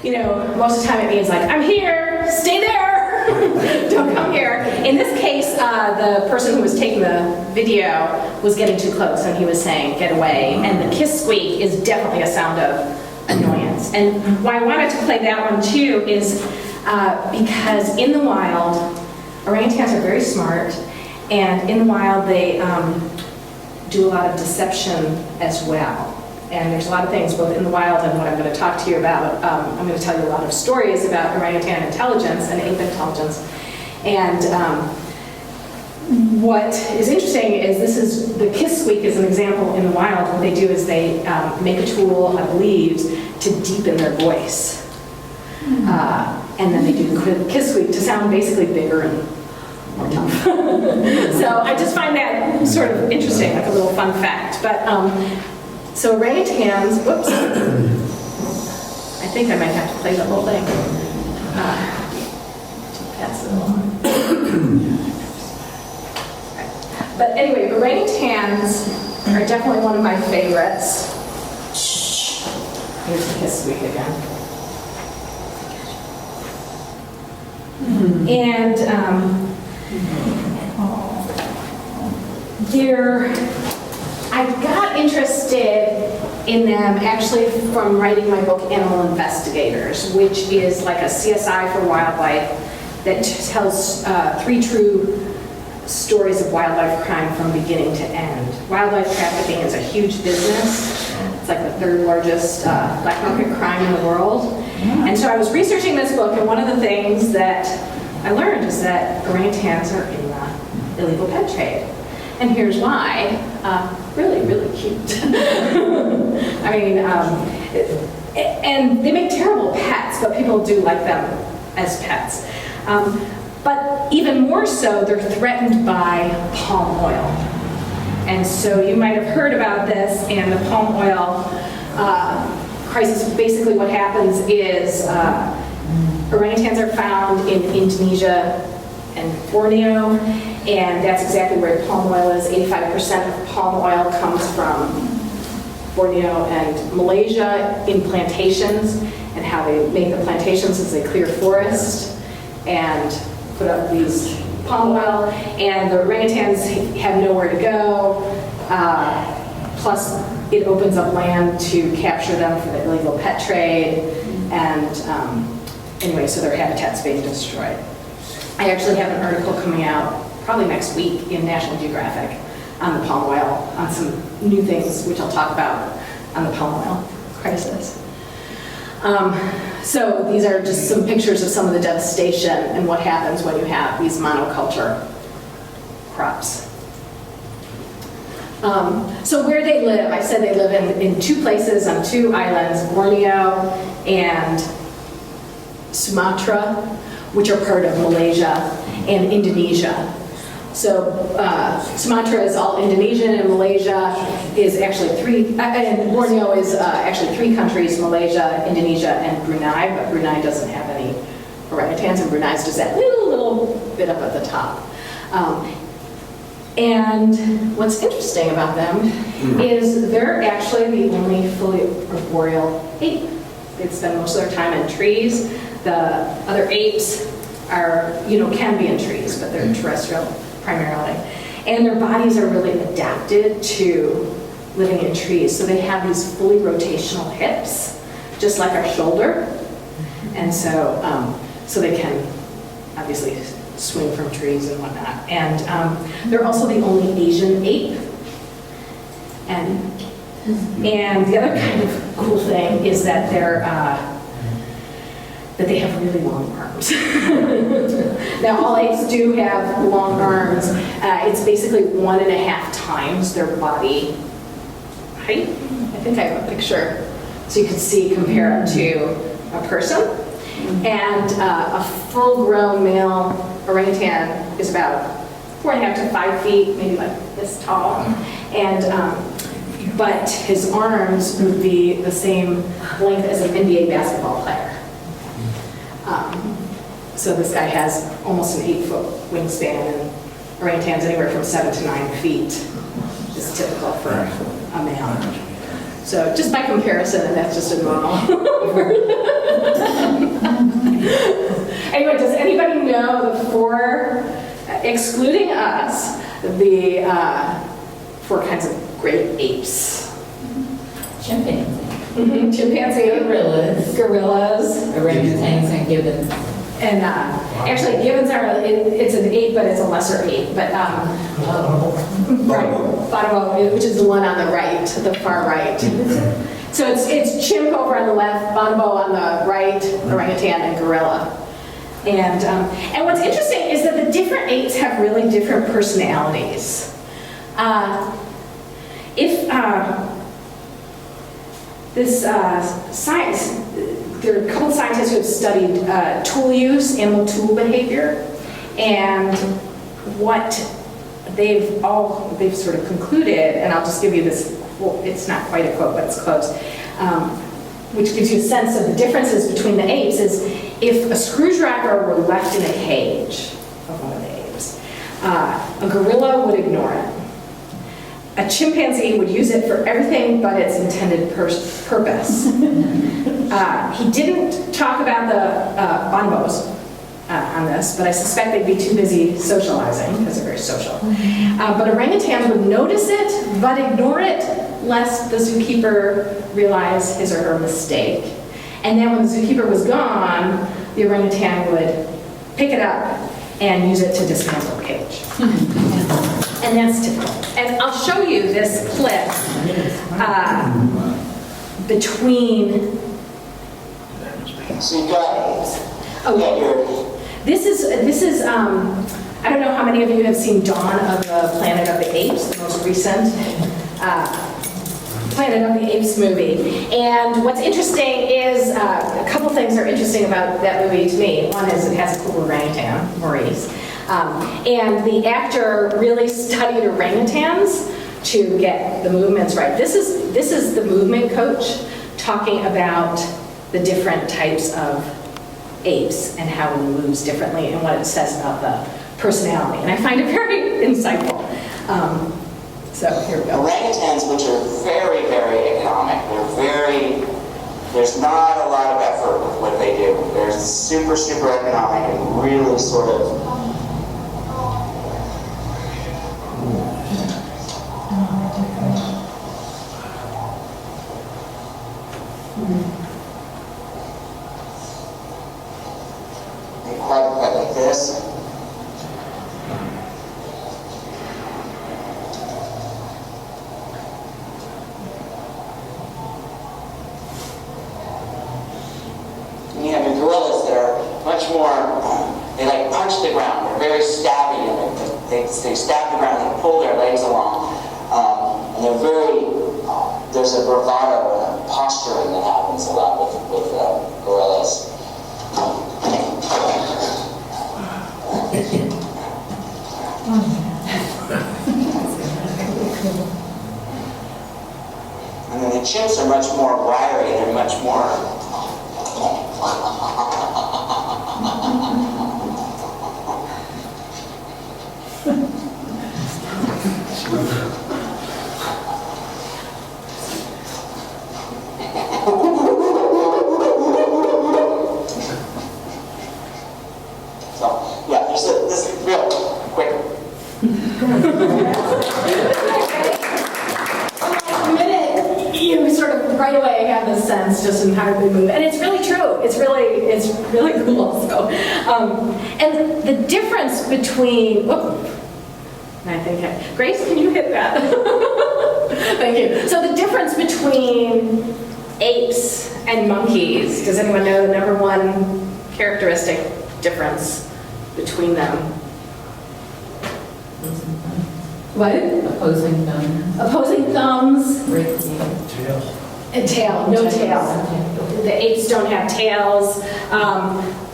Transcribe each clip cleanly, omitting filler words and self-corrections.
most of the time it means like, I'm here, stay there, don't come here. In this case, the person who was taking the video was getting too close and he was saying, get away. And the kiss squeak is definitely a sound of annoyance. And why I wanted to play that one too is because in the wild, orangutans are very smart, and in the wild they do a lot of deception as well. And there's a lot of things both in the wild and what I'm going to talk to you about. I'm going to tell you a lot of stories about orangutan intelligence and ape intelligence. And what is interesting is the kiss squeak is an example in the wild. What they do is they make a tool of leaves to deepen their voice. And then they do the kiss squeak to sound basically bigger and more tough. So I just find that sort of interesting, like a little fun fact. But so orangutans, whoops. I think I might have to play the whole thing. To pass it along. But anyway, orangutans are definitely one of my favorites. Here's the kiss squeak again. And I got interested in them actually from writing my book Animal Investigators, which is like a CSI for wildlife that tells 3 true stories of wildlife crime from beginning to end. Wildlife trafficking is a huge business. It's like the 3rd largest black market crime in the world. And so I was researching this book, and one of the things that I learned is that orangutans are in the illegal pet trade. And here's why. Really, really cute. I mean, and they make terrible pets, but people do like them as pets. But even more so, they're threatened by palm oil. And so you might have heard about this, and the palm oil crisis. Basically what happens is orangutans are found in Indonesia and Borneo, and that's exactly where palm oil is. 85% of palm oil comes from Borneo and Malaysia in plantations, and how they make the plantations is they clear forest and put up these palm oil, and the orangutans have nowhere to go, plus it opens up land to capture them for the illegal pet trade, and anyway, so their habitat's being destroyed. I actually have an article coming out probably next week in National Geographic on the palm oil, on some new things which I'll talk about on the palm oil crisis. So these are just some pictures of some of the devastation and what happens when you have these monoculture crops. So where they live, I said they live in 2 places on 2 islands, Borneo and Sumatra, which are part of Malaysia and Indonesia. So Sumatra is all Indonesian, and Malaysia is actually 3, and Borneo is actually 3 countries, Malaysia, Indonesia, and Brunei, but Brunei doesn't have any orangutans, and Brunei is just that little bit up at the top. And what's interesting about them is they're actually the only fully arboreal ape. They spend most of their time in trees. The other apes are, can be in trees, but they're terrestrial primarily. And their bodies are really adapted to living in trees. So they have these fully rotational hips, just like our shoulder. And so, so they can obviously swing from trees and whatnot. And they're also the only Asian ape. And the other kind of cool thing is that that they have really long arms. Now, all apes do have long arms. It's basically 1.5 times their body height. I think I have a picture so you can see, compare it to a person. And a full-grown male orangutan is about 4.5 to 5 feet, maybe like this tall. And but his arms would be the same length as an NBA basketball player. So this guy has almost an 8-foot wingspan, and orangutans anywhere from 7 to 9 feet is typical for a male. So just by comparison, and that's just a normal. Anyway, does anybody know the four, excluding us, the four kinds of great apes? Chimpanzee. Chimpanzee. Gorillas. Orangutans and gibbons. And actually, gibbons are, it's an ape, but it's a lesser ape. But bonobo, which is the one on the right, the far right. So it's chimp over on the left, bonobo on the right, orangutan, and gorilla. And what's interesting is that the different apes have really different personalities. There are a couple of scientists who have studied tool use, animal tool behavior, and what they've sort of concluded, and I'll just give you this, well, it's not quite a quote, but it's close, which gives you a sense of the differences between the apes, is if a screwdriver were left in a cage of one of the apes, a gorilla would ignore it. A chimpanzee would use it for everything but its intended purpose. He didn't talk about the bonobos on this, but I suspect they'd be too busy socializing, because they're very social. But orangutans would notice it, but ignore it, lest the zookeeper realize his or her mistake. And then when the zookeeper was gone, the orangutan would pick it up and use it to dismantle the cage. And that's typical. And I'll show you this clip between. So you got This is I don't know how many of you have seen Dawn of the Planet of the Apes, the most recent Planet of the Apes movie. And what's interesting is a couple things are interesting about that movie to me. One is it has a cool orangutan, Maurice. And the actor really studied orangutans to get the movements right. This is the movement coach talking about the different types of apes and how he moves differently and what it says about the personality. And I find it very insightful. So here we go. Orangutans, which are very, very economic. There's not a lot of effort with what they do. They're super, super economic and really sort of quite like this. And you have your gorillas that are much more, they like punch the ground. They're very stabby, and they stab the ground, they pull their legs along. And they're there's a bravado and a posturing that happens a lot with gorillas. And then the chimps are much more wiry, they're much more so, yeah, this is real quick. You sort of right away have this sense just in how they move, and it's really true. It's really cool. So, and the difference between, I think, Grace, can you hit that? Thank you. So the difference between apes and monkeys. Does anyone know the number one characteristic difference between them? What? Opposing thumbs. Opposing thumbs. Tail. And tail, no tail. The apes don't have tails.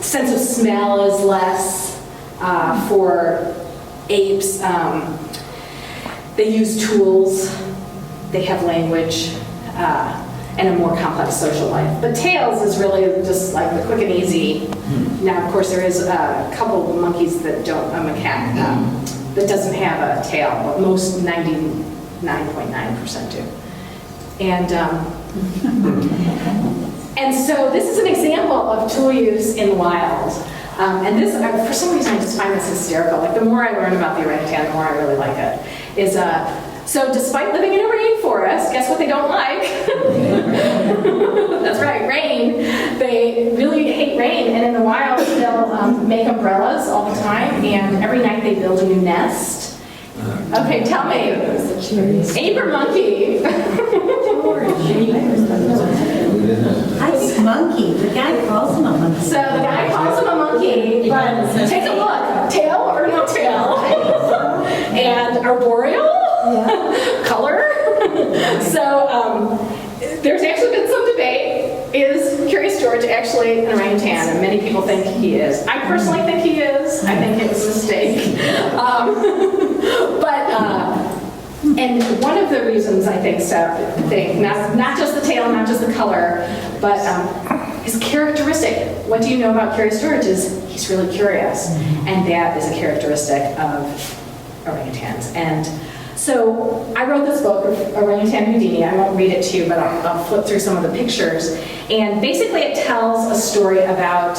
Sense of smell is less for apes. They use tools. They have language and a more complex social life. But tails is really just like the quick and easy. Now, of course, there is a couple of monkeys that don't, a macaque that doesn't have a tail, but most 99.9% do. And, and so this is an example of tool use in the wild. And this, for some reason, I just find this hysterical. Like, the more I learn about the orangutan, the more I really like it. So despite living in a rainforest, guess what they don't like? That's right, rain. They really hate rain, and in the wild, they'll make umbrellas all the time, and every night they build a new nest. Okay, tell me. Ape or monkey? I think monkey. The guy calls him a monkey. So the guy calls him a monkey, but take a look. Tail or no tail? And arboreal? Color? So there's actually been some debate. Is Curious George actually an orangutan? And many people think he is. I personally think he is. I think it was a mistake. And one of the reasons I think so, not just the tail, not just the color, but his characteristic. What do you know about Curious George is he's really curious. And that is a characteristic of orangutans. And so I wrote this book, Orangutan Houdini. I won't read it to you, but I'll flip through some of the pictures. And basically it tells a story about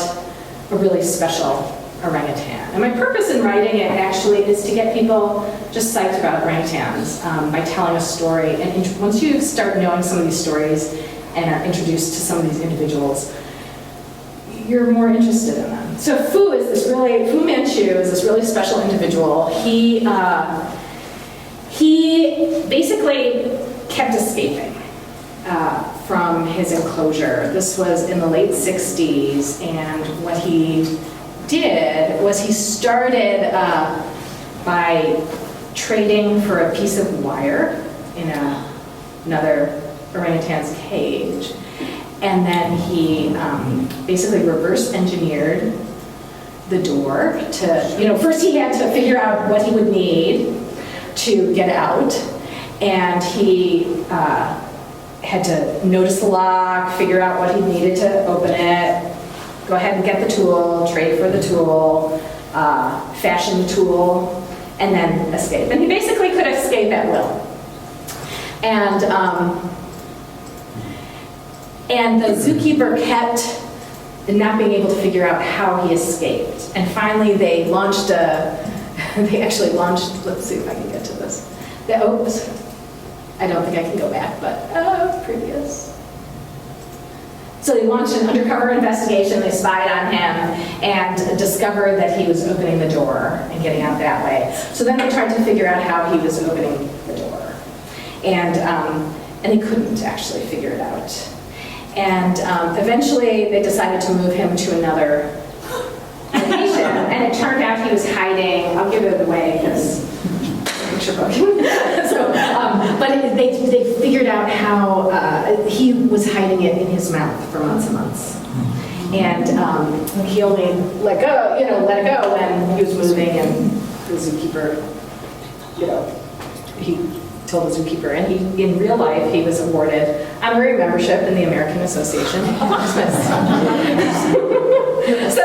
a really special orangutan. And my purpose in writing it actually is to get people just psyched about orangutans by telling a story. And once you start knowing some of these stories and are introduced to some of these individuals, you're more interested in them. So Fu Manchu is this really special individual. He basically kept escaping from his enclosure. This was in the late 60s, and what he did was he started by trading for a piece of wire in another orangutan's cage, and then he basically reverse engineered the door to, first he had to figure out what he would need to get out, and he had to notice the lock, figure out what he needed to open it, go ahead and get the tool, trade for the tool, fashion the tool, and then escape. And he basically could escape at will. And the zookeeper kept not being able to figure out how he escaped. And finally they actually launched, let's see if I can get to this. Oops. I don't think I can go back, but previous. So they launched an undercover investigation, they spied on him, and discovered that he was opening the door and getting out that way. So then they tried to figure out how he was opening the door. And they couldn't actually figure it out. And eventually they decided to move him to another location, and it turned out he was hiding, I'll give it away because picture book. But they figured out how he was hiding it in his mouth for months and months. And he only let it go when he was moving, and the zookeeper, he told the zookeeper, and he, in real life, he was awarded honorary membership in the American Association of Locksmiths. So,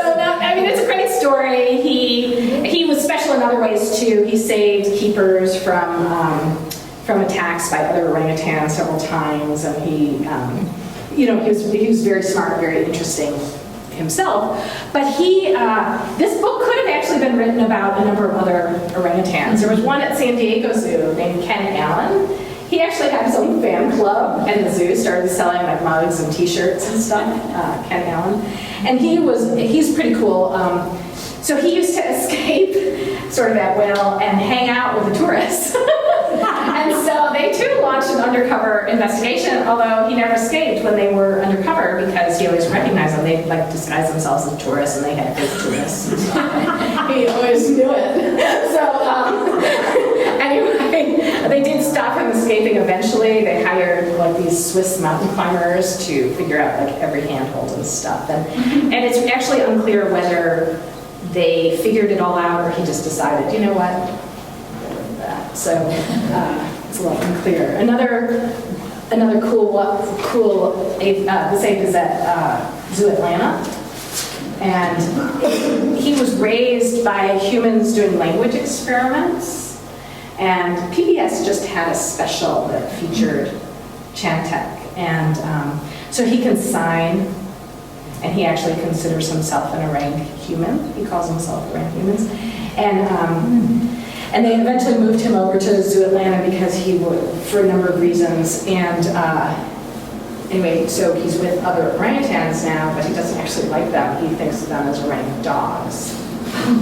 it's a great story. He was special in other ways too. He saved keepers from attacks by other orangutans several times, and he was very smart, very interesting himself. But this book could have actually been written about a number of other orangutans. There was one at San Diego Zoo named Ken Allen. He actually had his own fan club at the zoo, started selling like mugs and t-shirts and stuff, Ken Allen. And he's pretty cool. So he used to escape sort of at will and hang out with the tourists. And so they too launched an undercover investigation, although he never escaped when they were undercover because he always recognized them. They disguised themselves as tourists, and they had fake tourists. He always knew it. So anyway, they did stop him escaping eventually. They hired these Swiss mountain climbers to figure out every handhold and stuff. And it's actually unclear whether they figured it all out or he just decided, you know what? So it's a little unclear. Another cool this ape is at Zoo Atlanta, and he was raised by humans doing language experiments. And PBS just had a special that featured Chantec. And so he can sign, and he actually considers himself an orang human. He calls himself orang humans. And they eventually moved him over to Zoo Atlanta because he would, for a number of reasons. And anyway, so he's with other orangutans now, but he doesn't actually like them. He thinks of them as orang dogs.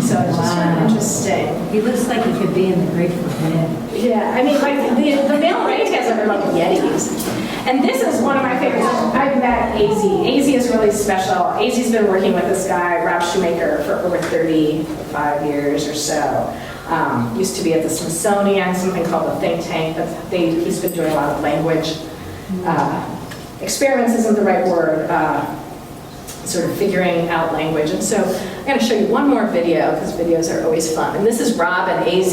So it's just sort of interesting. He looks like he could be in the Grateful Dead. Yeah, I mean, like the male orangutans are like yetis. And this is one of my favorites. I've met AZ. AZ is really special. AZ's been working with this guy, Rob Shoemaker, for over 35 years or so. Used to be at the Smithsonian, something called the think tank. He's been doing a lot of language. Experiments isn't the right word. Sort of figuring out language. And so I'm going to show you one more video, because videos are always fun. And this is Rob and AZ.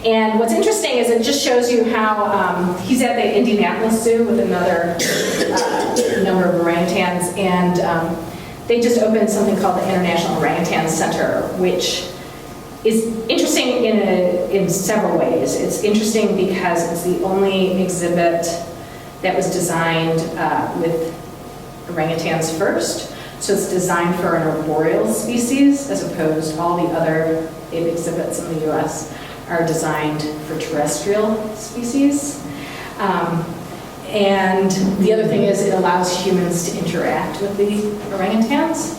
And what's interesting is it just shows you how he's at the Indianapolis Zoo with another number of orangutans, and they just opened something called the International Orangutan Center, which is interesting in several ways. It's interesting because it's the only exhibit that was designed with orangutans first. So it's designed for an arboreal species, as opposed to all the other exhibits in the US are designed for terrestrial species. And the other thing is it allows humans to interact with the orangutans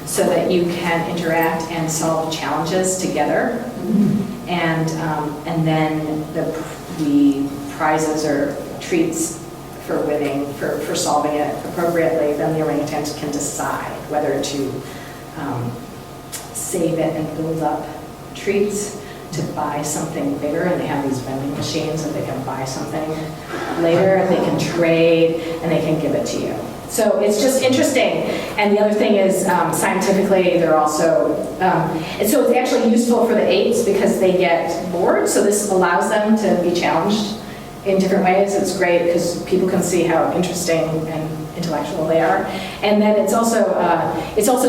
so that you can interact and solve challenges together. And then the prizes or treats for winning, for solving it appropriately, then the orangutans can decide whether to save it and build up treats, to buy something bigger, and they have these vending machines that they can buy something later, and they can trade, and they can give it to you. So it's just interesting. And the other thing is, scientifically, they're also, and so it's actually useful for the apes because they get bored, so this allows them to be challenged in different ways. It's great because people can see how interesting and intellectual they are. And then it's also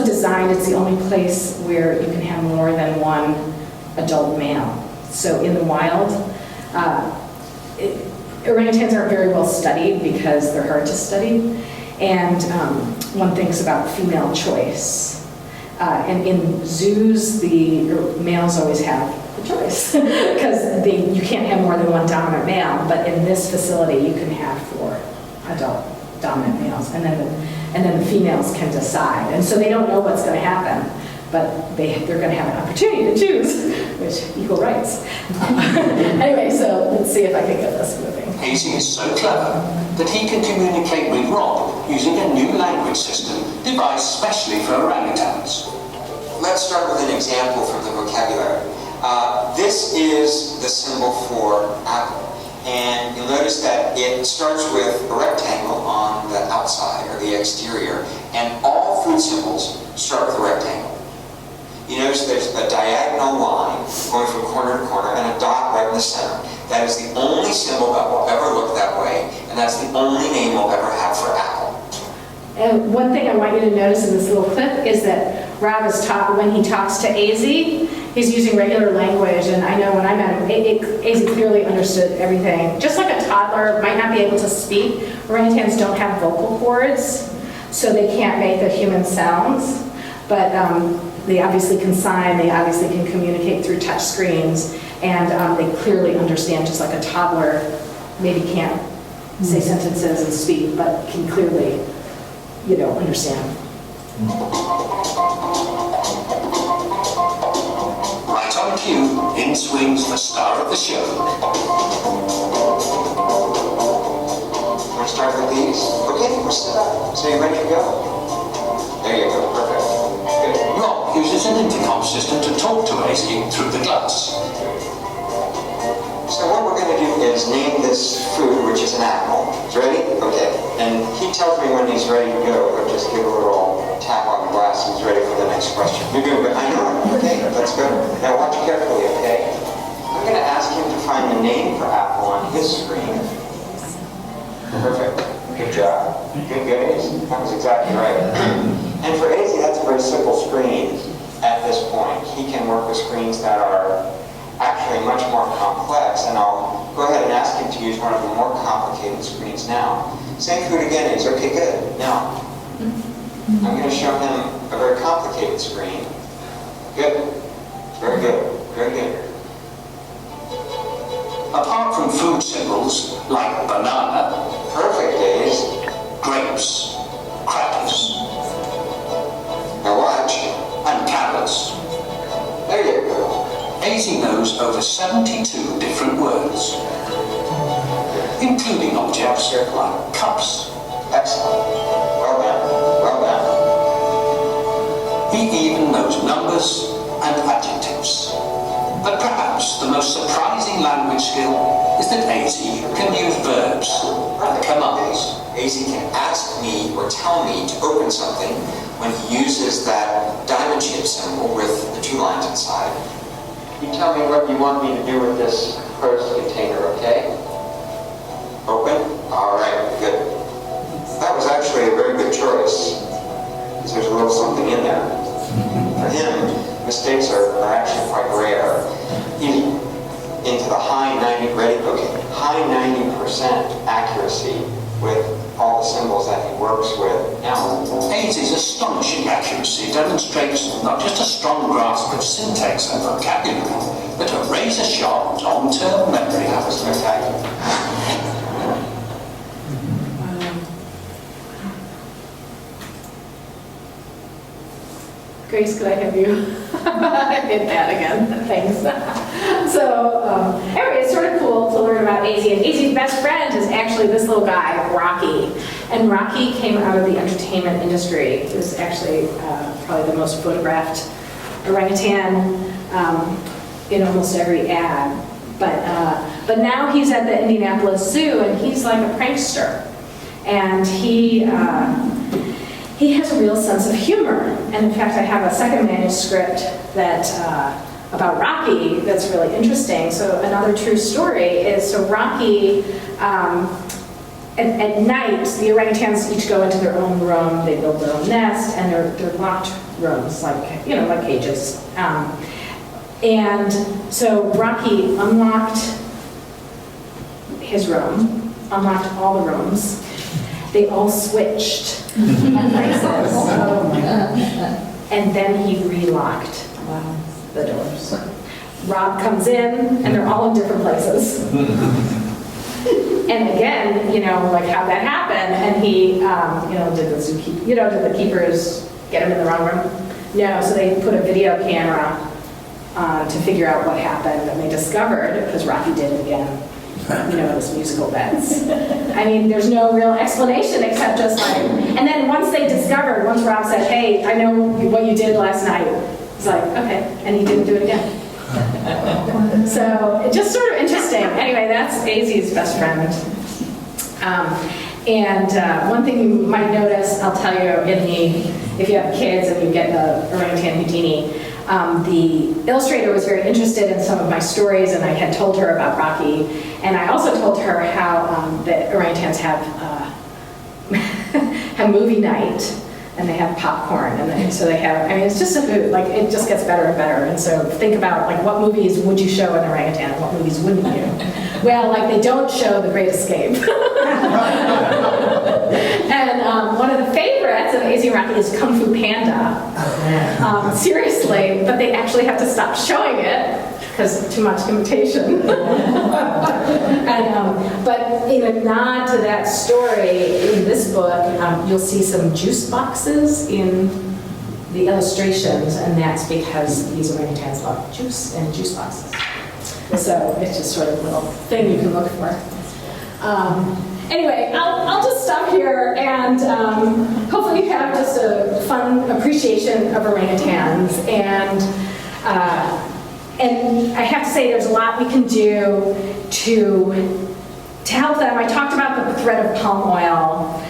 designed, it's the only place where you can have more than one adult male. So in the wild, orangutans aren't very well studied because they're hard to study. And one thinks about female choice. And in zoos, the males always have the choice because you can't have more than one dominant male, but in this facility you can have 4 adult dominant males, and then the females can decide. And so they don't know what's going to happen, but they're going to have an opportunity to choose, which equal rights. Anyway, so let's see if I can get this moving. AZ is so clever that he can communicate with Rob using a new language system devised specially for orangutans. Let's start with an example from the vocabulary. This is the symbol for apple. And you'll notice that it starts with a rectangle on the outside or the exterior, and all food symbols start with a rectangle. You notice there's a diagonal line going from corner to corner and a dot right in the center. That is the only symbol that will ever look that way, and that's the only name we'll ever have for apple. And one thing I want you to notice in this little clip is that Rob is when he talks to AZ, he's using regular language, and I know when I met him, AZ clearly understood everything. Just like a toddler might not be able to speak, orangutans don't have vocal cords, so they can't make the human sounds, but they obviously can sign, they obviously can communicate through touch screens, and they clearly understand, just like a toddler maybe can't say sentences and speak, but can clearly, understand. Right on cue, in swings the star of the show. Want to start with these? Okay, we're set up. So you ready to go? There you go, perfect. Good. Rob uses an intercom system to talk to AZ through the glass. So what we're going to do is name this food, which is an apple. Ready? Okay. And he tells me when he's ready to go. I'll just give a little tap on the glass. He's ready for the next question. You're doing good. I know. Okay, that's good. Now watch carefully, okay? I'm going to ask him to find the name for apple on his screen. Perfect. Good job. Good, AZ. That was exactly right. And for AZ, that's a very simple screen at this point. He can work with screens that are actually much more complex, and I'll go ahead and ask him to use one of the more complicated screens now. Same food again is okay, good. Now, I'm going to show him a very complicated screen. Good. Very good. Very good. Apart from food symbols like banana, Perfect, Days. grapes, crackers, Now watch. and carrots, There you go. Daisy knows over 72 different words, including objects like cups. Excellent. Well done. Well done. He even knows numbers and adjectives. But perhaps the most surprising language skill is that AZ can use verbs and commands. AZ can ask me or tell me to open something when he uses that diamond shape symbol with the 2 lines inside. You tell me what you want me to do with this closed container, okay? Open? All right, good. That was actually a very good choice, because there's a little something in there. For him, mistakes are actually quite rare. He's into the high 90% accuracy with all the symbols that he works with. Now, AZ's astonishing accuracy demonstrates not just a strong grasp of syntax and vocabulary, but a razor-sharp long-term memory. that was spectacular. Grace, could I have you hit that again? Thanks. So, anyway, it's sort of cool to learn about AZ. And AZ's best friend is actually this little guy, Rocky. And Rocky came out of the entertainment industry. He was actually probably the most photographed orangutan in almost every ad. But now he's at the Indianapolis Zoo, and he's like a prankster. And he has a real sense of humor. And in fact, I have a second manuscript that about Rocky that's really interesting. So another true story is, so Rocky, at night, the orangutans each go into their own room, they build their own nest, and they're locked rooms, like cages. And so Rocky unlocked his room, unlocked all the rooms. They all switched places. And then he relocked the doors. Rob comes in, and they're all in different places. And again, like how'd that happen? And he, did the keepers get him in the wrong room? No, so they put a video camera to figure out what happened, and they discovered, because Rocky did it again, his musical beds. I mean, there's no real explanation except just like, and then once Rob said, hey, I know what you did last night, it's like, okay, and he didn't do it again. So it's just sort of interesting. Anyway, that's AZ's best friend. One thing you might notice, I'll tell you, if you have kids and you get the Orangutan Houdini, the illustrator was very interested in some of my stories, and I had told her about Rocky, and I also told her how the orangutans have movie night, and they have popcorn, and so they have, it's just a food, like it just gets better and better. And so think about like what movies would you show an orangutan, and what movies wouldn't you? Well, like they don't show The Great Escape. And one of the favorites of AZ and Rocky is Kung Fu Panda. Seriously, but they actually have to stop showing it because too much imitation. But in a nod to that story, in this book, you'll see some juice boxes in the illustrations, and that's because these orangutans love juice and juice boxes. So it's just sort of a little thing you can look for. Anyway, I'll just stop here, and hopefully you have just a fun appreciation of orangutans. And I have to say, there's a lot we can do to help them. I talked about the threat of palm oil,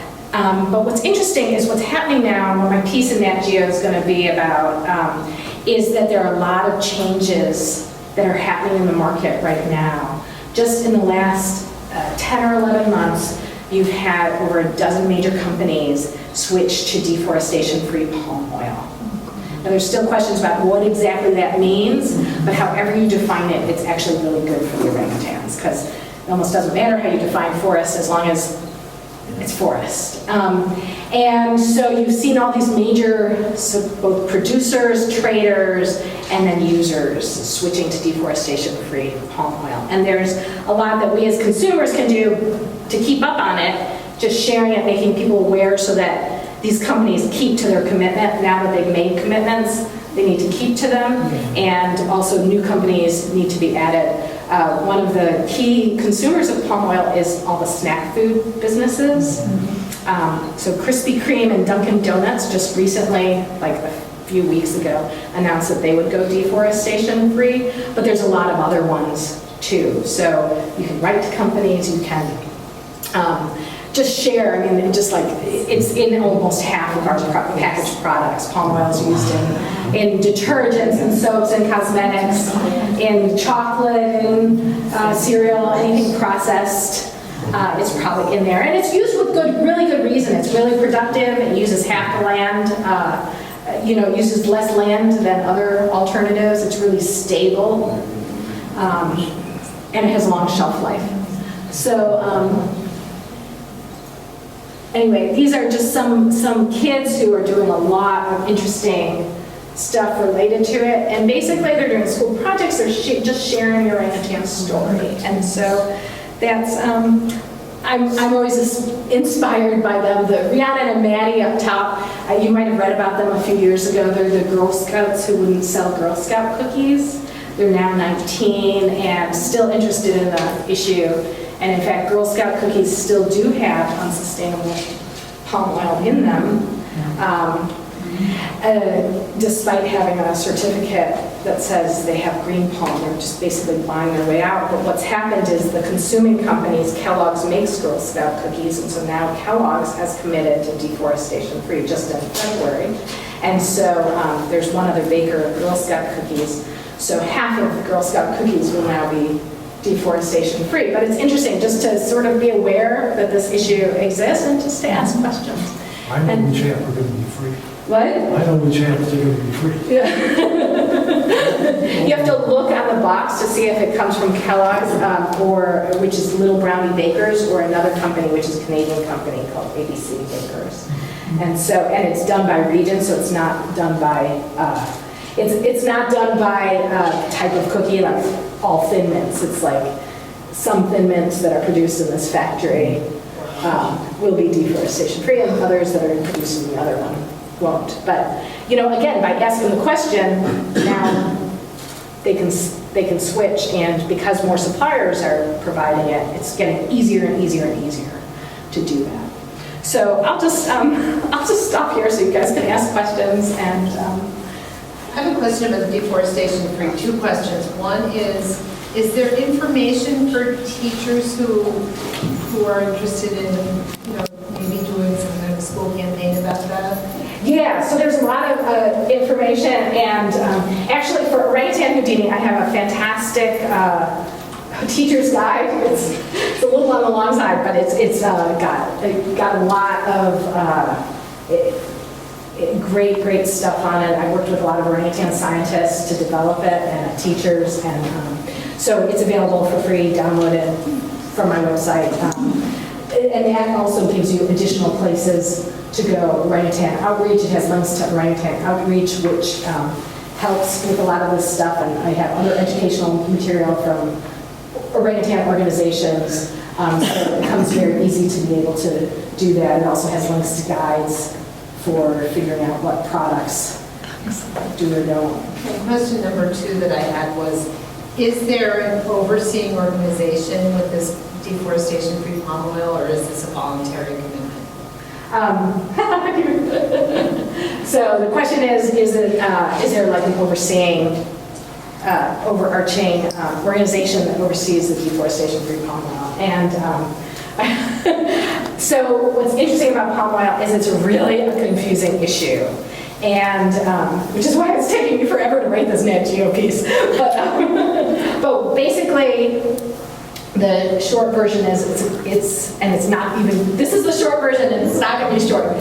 but what's interesting is what's happening now, and what my piece in Nat Geo is going to be about, is that there are a lot of changes that are happening in the market right now. Just in the last 10 or 11 months, you've had over a dozen major companies switch to deforestation-free palm oil. Now, there's still questions about what exactly that means, but however you define it, it's actually really good for the orangutans, because It almost doesn't matter how you define forest as long as it's forest. And so you've seen all these major, so both producers, traders, and then users switching to deforestation-free palm oil. And there's a lot that we as consumers can do to keep up on it, just sharing it, making people aware so that these companies keep to their commitment. Now that they've made commitments, they need to keep to them, and also new companies need to be added. One of the key consumers of palm oil is all the snack food businesses. So Krispy Kreme and Dunkin' Donuts just recently, like a few weeks ago, announced that they would go deforestation free, but there's a lot of other ones too. So you can write to companies, you can just share. I mean, just like it's in almost half of our packaged products. Palm oil is used in detergents and soaps and cosmetics, in chocolate and cereal, anything processed. It's probably in there, and it's used with really good reason. It's really productive. It uses half the land. It uses less land than other alternatives. It's really stable, and it has a long shelf life. So. Anyway, these are just some kids who are doing a lot of interesting stuff related to it. And basically, they're doing school projects. They're just sharing your orangutan story. And so that's, I'm always inspired by them. The Rihanna and Maddie up top, you might have read about them a few years ago. They're the Girl Scouts who wouldn't sell Girl Scout cookies. They're now 19 and still interested in the issue. And in fact, Girl Scout cookies still do have unsustainable palm oil in them, despite having a certificate that says they have green palm. They're just basically buying their way out. But what's happened is the consuming companies, Kellogg's makes Girl Scout cookies, and so now Kellogg's has committed to deforestation-free just in February. And so there's one other baker of Girl Scout cookies. So half of Girl Scout cookies will now be deforestation free. But it's interesting just to sort of be aware that this issue exists and just to ask questions. I know which apps are going to be free. What? I know which apps are going to be free. Yeah. You have to look on the box to see if it comes from Kellogg's, or which is Little Brownie Bakers, or another company, which is a Canadian company called ABC Bakers. And it's done by region, so it's not done by, it's not done by type of cookie, like all Thin Mints. It's like some Thin Mints that are produced in this factory will be deforestation free, and others that are produced in the other one won't. But again, by asking the question, now they can switch, and because more suppliers are providing it, it's getting easier and easier and easier to do that. So I'll just stop here so you guys can ask questions. And I have a question about the deforestation free. Two questions. One is there information for teachers who are interested in maybe doing some kind of school campaign about that? Yeah, so there's a lot of information, and actually for Orangutan Houdini, I have a fantastic teacher's guide. It's a little on the long side, but it's got a lot of great stuff on it. I worked with a lot of orangutan scientists to develop it, and teachers, and so it's available for free, downloaded from my website. And that also gives you additional places to go. Orangutan Outreach, it has links to Orangutan Outreach, which helps with a lot of this stuff, and I have other educational material from orangutan organizations, so it becomes very easy to be able to do that. It also has links to guides for figuring out what products do or don't. And question number two that I had was, is there an overseeing organization with this deforestation-free palm oil, or is this a voluntary commitment? So the question is there like an overarching organization that oversees the deforestation-free palm oil? And so what's interesting about palm oil is it's really a confusing issue. And which is why it's taking me forever to write this Nat Geo piece. But basically, the short version is it's not even, this is the short version and it's not going to be short.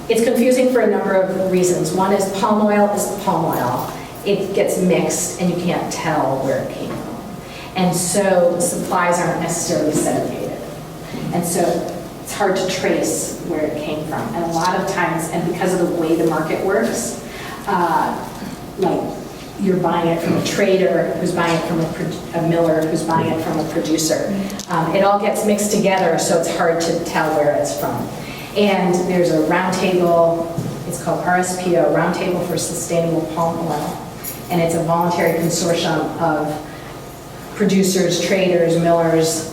It's confusing for a number of reasons. One is palm oil is palm oil. It gets mixed and you can't tell where it came from. And so supplies aren't necessarily segregated. And so it's hard to trace where it came from. And a lot of times, and because of the way the market works, like you're buying it from a trader who's buying it from a miller who's buying it from a producer. It all gets mixed together, so it's hard to tell where it's from. And there's a roundtable, it's called RSPO, Roundtable for Sustainable Palm Oil. And it's a voluntary consortium of producers, traders, millers,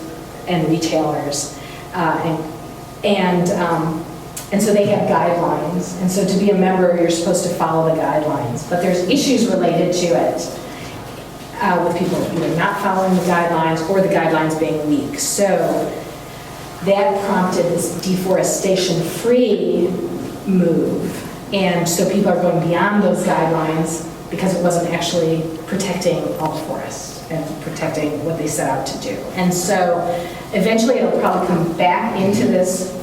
and retailers. And so they have guidelines. And so to be a member, you're supposed to follow the guidelines. But there's issues related to it with people either not following the guidelines or the guidelines being weak. So that prompted this deforestation-free move. And so people are going beyond those guidelines because it wasn't actually protecting all forests and protecting what they set out to do. And so eventually it'll probably come back into this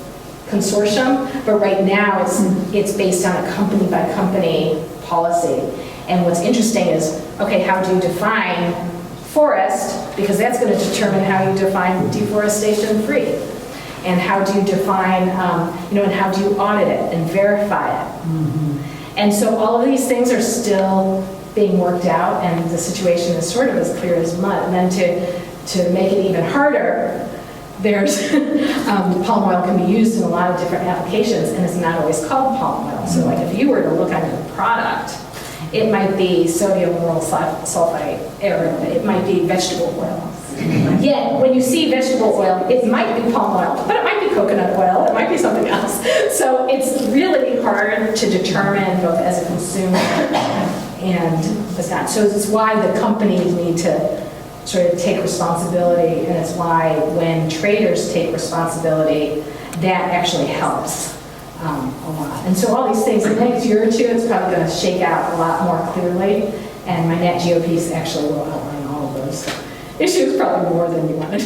consortium, but right now it's based on a company by company policy. And what's interesting is, okay, how do you define forest? Because that's going to determine how you define deforestation free. And how do you define, and how do you audit it and verify it? Mm-hmm. And so all of these things are still being worked out, and the situation is sort of as clear as mud. And then to make it even harder, there's palm oil can be used in a lot of different applications, and it's not always called palm oil. So like if you were to look at the product, it might be sodium lauryl sulfite, or it might be vegetable oil. Yet when you see vegetable oil, it might be palm oil, but it might be coconut oil, it might be something else. So it's really hard to determine both as a consumer and as not. So it's why the companies need to sort of take responsibility, and it's why when traders take responsibility, that actually helps a lot. And so all these things, in the next year or two, it's probably going to shake out a lot more clearly, and my Nat Geo piece actually will outline all of those issues, probably more than you wanted.